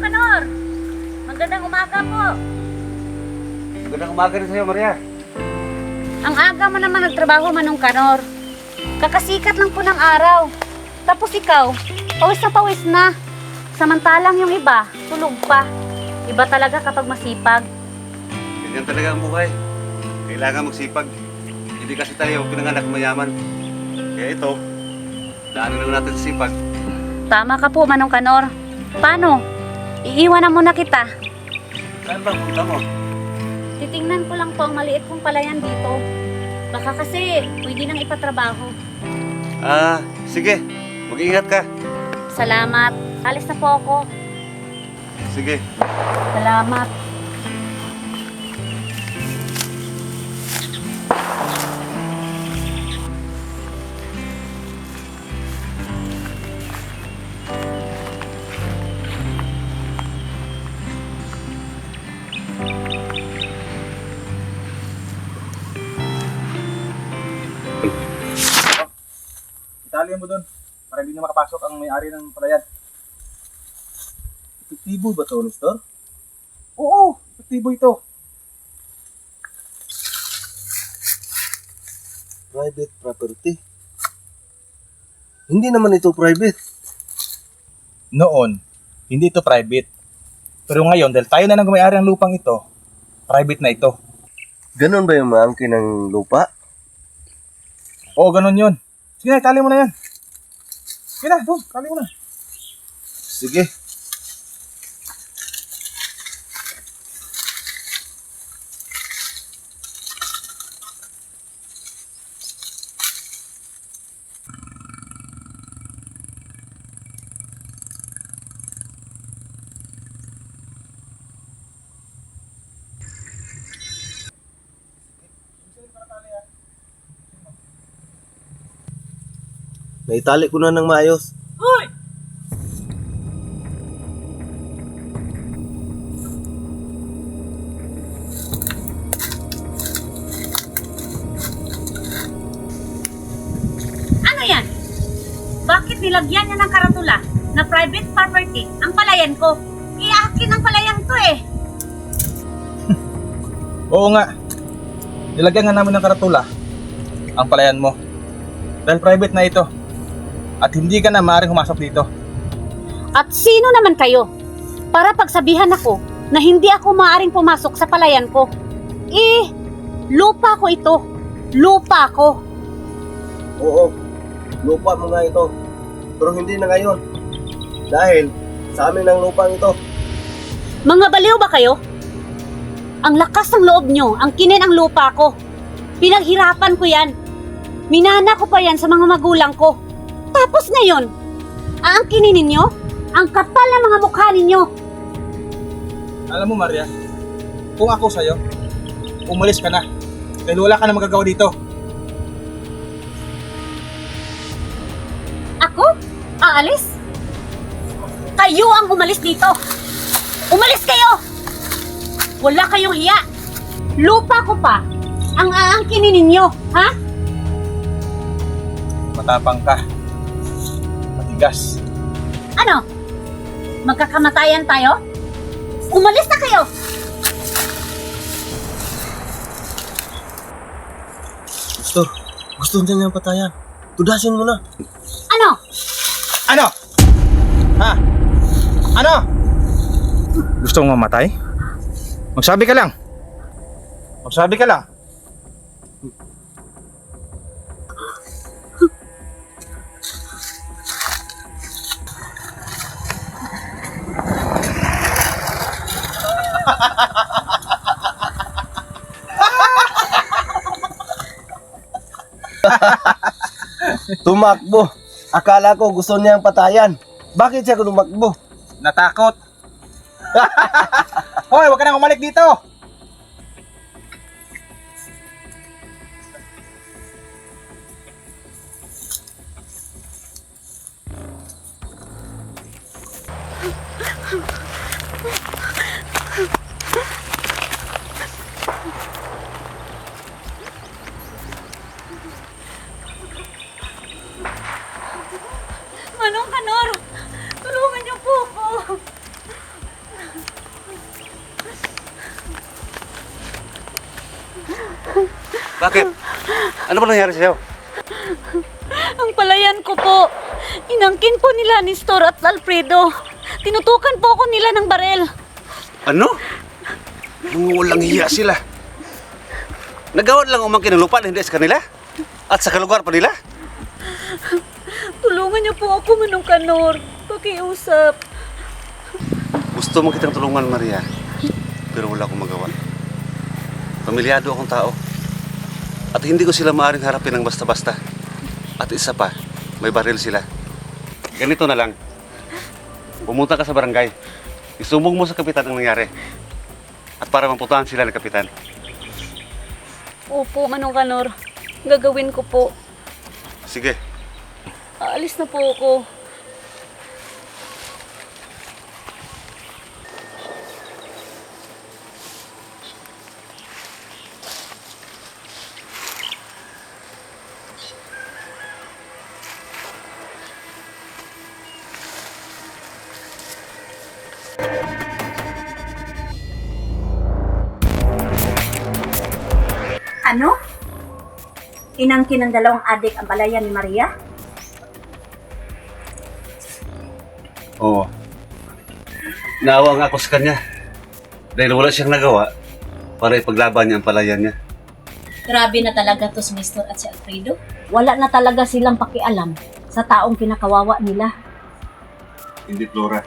Kanor! Magandang umaga po. Magandang umaga rin sa'yo, Maria. Ang aga mo naman nagtrabaho, Manong Kanor. Kakasikat lang po ng araw. Tapos ikaw, pawis na pawis na. Samantalang yung iba, tulog pa. Iba talaga kapag masipag. Ganyan talaga ang buhay. Kailangan magsipag. Hindi kasi tayo pinanganak mayaman. Kaya ito, daanan na lang natin sa sipag. Tama ka po, Manong Kanor. Paano? Iiwan na muna kita. Saan ba ang punta mo? Titingnan ko lang po ang maliit kong palayan dito. Baka kasi pwede nang ipatrabaho. Sige. Mag-iingat ka. Salamat. Alis na po ako. Sige. Salamat. Itali mo doon para hindi na makapasok ang may-ari ng palayan. Epektibo ba ito, Nestor? Oo, epektibo ito. Private property. Hindi naman ito private. Noon, hindi ito private. Pero ngayon, dahil tayo na nang may-ari ng lupang ito, private na ito. Ganon ba yung maangkin ng lupa? Oo, ganun yun. Sige na, itali mo na yan. Sige na, doon, itali mo na. Sige. Naitali ko na ng maayos. Hoy! Ano yan? Bakit nilagyan niya ng karatula na private property ang palayan ko? Iakin ang palayan to eh. Oo nga. Nilagyan nga namin ng karatula ang palayan mo. Dahil private na ito. At hindi ka na maaaring humasok dito. At sino naman kayo? Para pagsabihan ako na hindi ako maaaring pumasok sa palayan ko. Lupa ko ito. Lupa ko. Oo, lupa mo nga ito. Pero hindi na ngayon. Dahil sa amin ang lupang ito. Mga baliw ba kayo? Ang lakas ng loob nyo, ang kinin ang lupa ko. Pinaghirapan ko yan. Minana ko pa yan sa mga magulang ko. Tapos ngayon, aangkinin ninyo? Ang kapal ng mga mukha ninyo. Alam mo, Maria, kung ako sa'yo, umalis ka na. Dahil wala ka na magagawa dito. Ako? Aalis? Kayo ang umalis dito. Umalis kayo! Wala kayong hiya. Lupa ko pa ang aangkinin ninyo, ha? Matapang ka. Matigas. Ano? Magkakamatayan tayo? Umalis na kayo! Gusto niya niyang patayan. Tudasin mo na. Ano? Ano? Ha? Ano? Gusto mong mamatay? Magsabi ka lang. Magsabi ka lang. Tumakbo. Akala ko gusto niyang patayan. Bakit siya tumakbo? Natakot. Hoy, huwag ka nang umalik dito. Manong Kanor, tulungan niyo po ako. Bakit? Ano ba nangyari sa'yo? Ang palayan ko po, inangkin po nila ni Nestor at Alfredo. Tinutukan po ako nila ng barel. Ano? Mga walang hiya sila. Nagawan lang umangkin ng lupa na hindi sa kanila? At sa kalugar pa nila? Tulungan niyo po ako, Manong Kanor. Pakiusap. Gusto mo kitang tulungan, Maria. Pero wala akong magawa. Pamilyado akong tao. At hindi ko sila maaaring harapin ng basta-basta. At isa pa, may baril sila. Ganito na lang. Pumunta ka sa barangay. Isumbong mo sa kapitan ang nangyari. At para mamputahan sila ng kapitan. Opo, Manong Kanor. Gagawin ko po. Sige. Aalis na po ako. Ano? Inangkin ng dalawang adik ang palayan ni Maria? Oo. Naawa nga ako sa kanya. Dahil wala siyang nagawa para ipaglaban niya ang palayan niya. Grabe na talaga to si Nestor at si Alfredo. Wala na talaga silang pakialam sa taong kinakawawa nila. Hindi, Flora.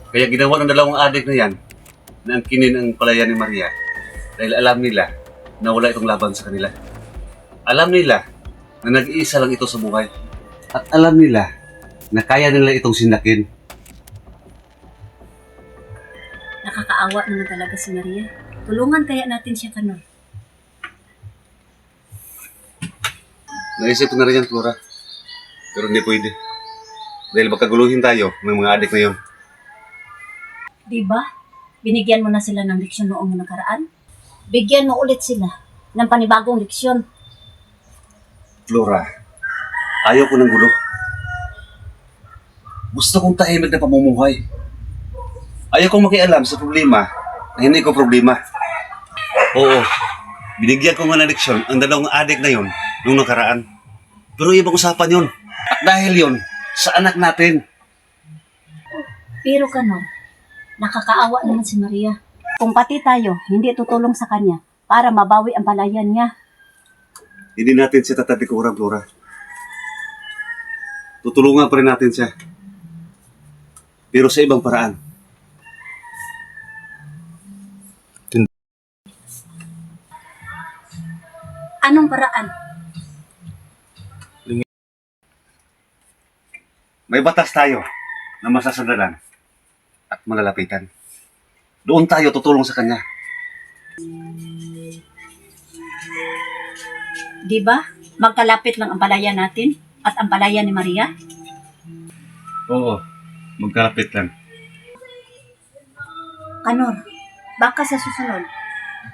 Kaya ginawa ng dalawang adik na yan na angkinin ang palayan ni Maria dahil alam nila na wala itong laban sa kanila. Alam nila na nag-iisa lang ito sa buhay. At alam nila na kaya nila itong sinakin. Nakakaawa naman talaga si Maria. Tulungan kaya natin siya, Kanor. Naisip ko na rin yan, Flora. Pero hindi pwede. Dahil magkaguluhin tayo ng mga adik na yun. Diba? Binigyan mo na sila ng leksyon noong nakaraan. Bigyan mo ulit sila ng panibagong leksyon. Flora, ayaw ko ng gulo. Gusto kong tahimik na pamumuhay. Ayaw kong makialam sa problema na hindi ko problema. Oo, binigyan ko nga ng leksyon ang dalawang adik na yon nung nakaraan. Pero ibang usapan yon. At dahil yon, sa anak natin. Pero Kanor, nakakaawa naman si Maria. Kung pati tayo hindi tutulong sa kanya para mabawi ang palayan niya. Hindi natin siya tatabikuran, Flora. Tutulungan pa rin natin siya. Pero sa ibang paraan. Anong paraan? May batas tayo na masasandalan at malalapitan. Doon tayo tutulong sa kanya. Di ba? Magkalapit lang ang palayan natin at ang palayan ni Maria. Oo, magkalapit lang. Kanor, baka sa susunod,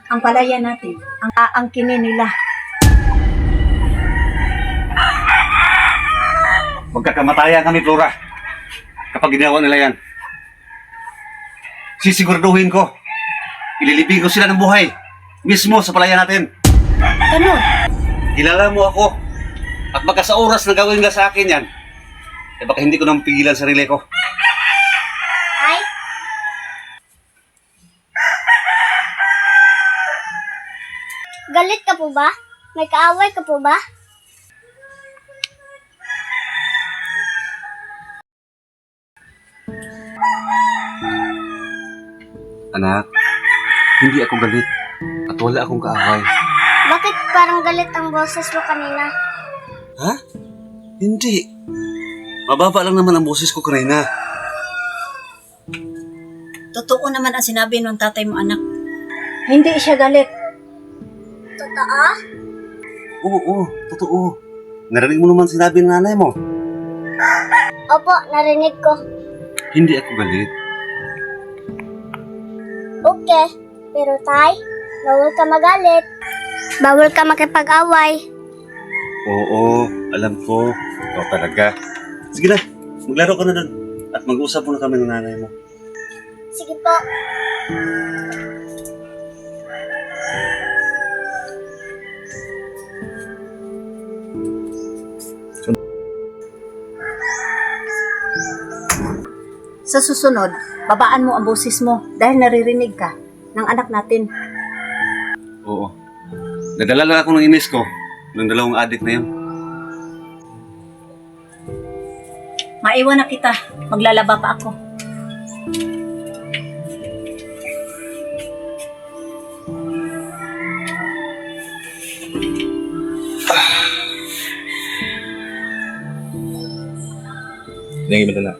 ang palayan natin, ang aangkinin nila. Magkakamatayan kami, Flora. Kapag ginawa nila yan. Sisiguraduhin ko. Ililibing ko sila ng buhay. Mismo sa palayan natin. Kanor, Kilala mo ako. At baka sa oras na gawin nga sa akin yan, eh baka hindi ko nang pigilan sarili ko. Galit ka po ba? May kaaway ka po ba? Anak, hindi ako galit. At wala akong kaaway. Bakit parang galit ang boses mo kanina? Ha? Hindi. Mababa lang naman ang boses ko kanina. totoo naman ang sinabi ng tatay mo, anak. Hindi siya galit. Totoo? Oo, totoo. Narinig mo naman sinabi ng nanay mo. Opo, narinig ko. Hindi ako galit. Okay, pero tay, bawal ka magalit. Bawal ka makipag-away. Oo, alam ko. Ikaw talaga. Sige na, maglaro ka na doon. At mag-usap muna kami ng nanay mo. Sige po. Sa susunod, babaan mo ang boses mo dahil naririnig ka ng anak natin. Oo. Nadala lang ako ng inis ko ng dalawang adik na yun. Maiwan na kita. Maglalaba pa ako. Hindi nga na.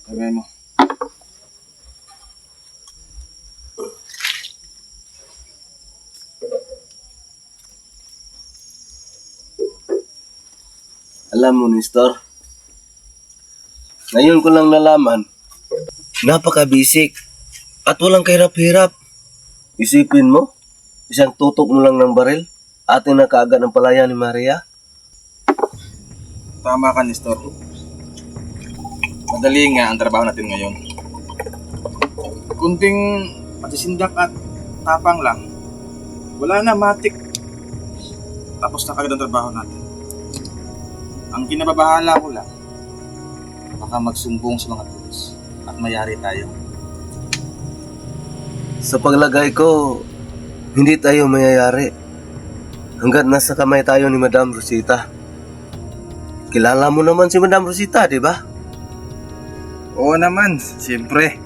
Sabay mo. Alam mo, Nestor, ngayon ko lang nalaman, napaka-basic at walang kahirap-hirap. Isipin mo, isang tutok mo lang ng baril, atin na kaagad ang palaya ni Maria. Tama ka, Nestor. Madali nga ang trabaho natin ngayon. Kunting patisindak at tapang lang. Wala na, matik. Tapos na kagad ang trabaho natin. Ang kinababahala ko lang, baka magsumbong sa mga pulis at mayari tayo. Sa paglagay ko, hindi tayo mayayari. Hanggat nasa kamay tayo ni Madam Rosita. Kilala mo naman si Madam Rosita, di ba? Oo naman, siyempre.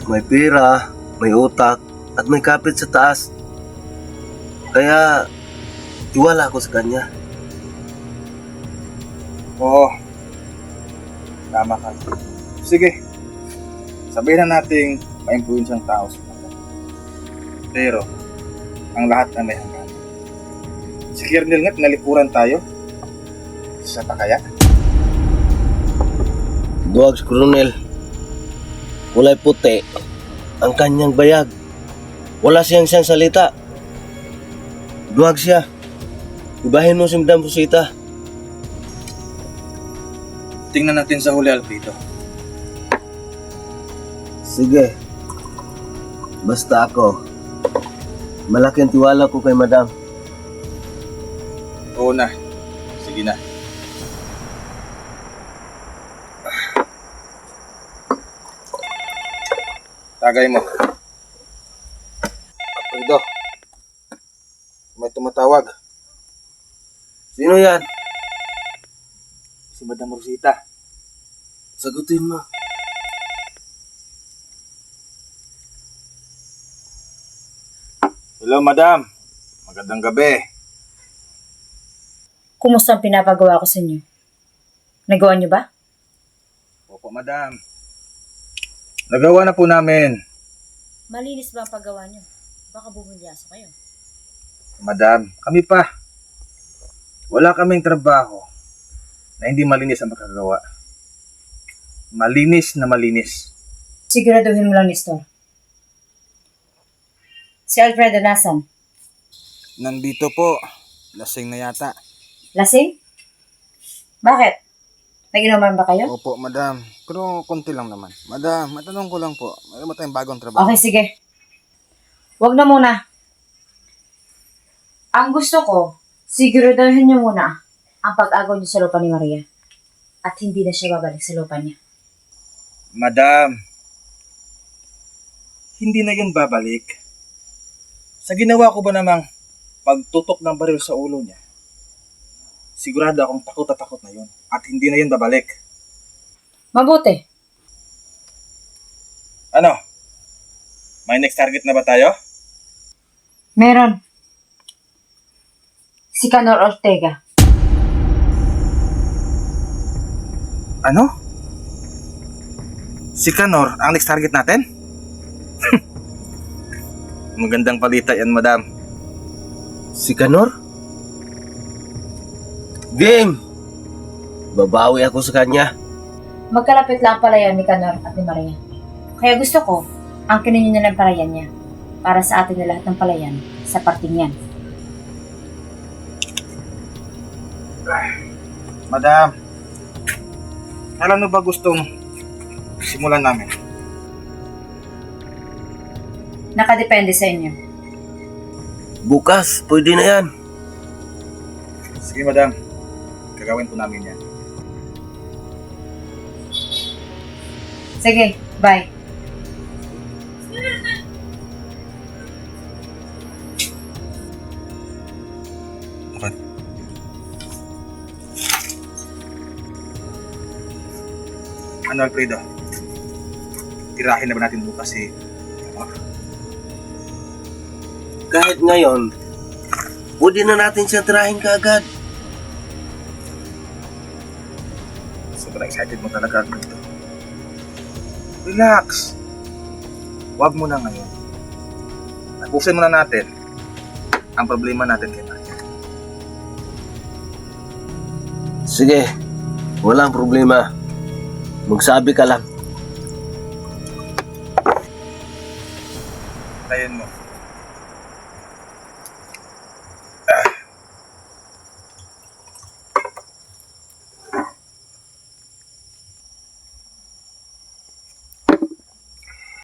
May pera, may utak, at may kapit sa taas. Kaya, tiwala ako sa kanya. Oo. Tama ka. Sige. Sabihin na nating ma-influensyang tao sa kanila. Pero, ang lahat na may hanggan. Si Kernel nga't nalikuran tayo. Sa pa kaya? Duwag si Coronel. Kulay puti ang kanyang bayag. Wala siyang salita. Duwag siya. Ibahin mo si Madam Rosita. Tingnan natin sa huli, Alfredo. Sige. Basta ako. Malaking tiwala ko kay Madam. Oo na. Sige na. Tagay mo. Alfredo. May tumatawag. Sino yan? Si Madam Rosita. Sagutin mo. Hello, Madam. Magandang gabi. Kumusta ang pinapagawa ko sa inyo? Nagawa niyo ba? Opo, Madam. Nagawa na po namin. Malinis ba ang paggawa niyo? Baka bumulyaso kayo. Madam, kami pa. Wala kaming trabaho na hindi malinis ang makagawa. Malinis na malinis. Siguraduhin mo lang, Nestor. Si Alfredo nasan? Nandito po. Lasing na yata. Lasing? Bakit? Nag-inuman ba kayo? Opo, Madam. Pero konti lang naman. Madam, matanong ko lang po. Mayroon ba tayong bagong trabaho? Okay, sige. Huwag na muna. Ang gusto ko, siguraduhin niyo muna ang pag-agaw niyo sa lupa ni Maria. At hindi na siya babalik sa lupa niya. Madam, hindi na yun babalik. Sa ginawa ko ba namang pagtutok ng baril sa ulo niya, sigurado akong takot at takot na yun. At hindi na yun babalik. Mabuti. Ano? May next target na ba tayo? Meron. Si Canor Ortega. Ano? Si Canor ang next target natin? Magandang palita yan, Madam. Si Canor? Game! Babawi ako sa kanya. Magkalapit lang pala yan ni Canor at ni Maria. Kaya gusto ko, angkinin niyo na lang palayan niya para sa atin na lahat ng palayan sa parting yan. Madam, alam mo ba gustong simulan namin? Nakadepende sa inyo. Bukas, pwede na yan. Sige, madam. Gagawin po namin yan. Sige, bye. Ano, Alfredo? Tirahin na ba natin bukas si... Kahit ngayon, pwede na natin siya tirahin kaagad. Sobrang excited mo talaga, Alfredo. Relax. Huwag mo na ngayon. Tapusin muna natin ang problema natin kay Maria. Sige, walang problema. Magsabi ka lang. Tayin mo.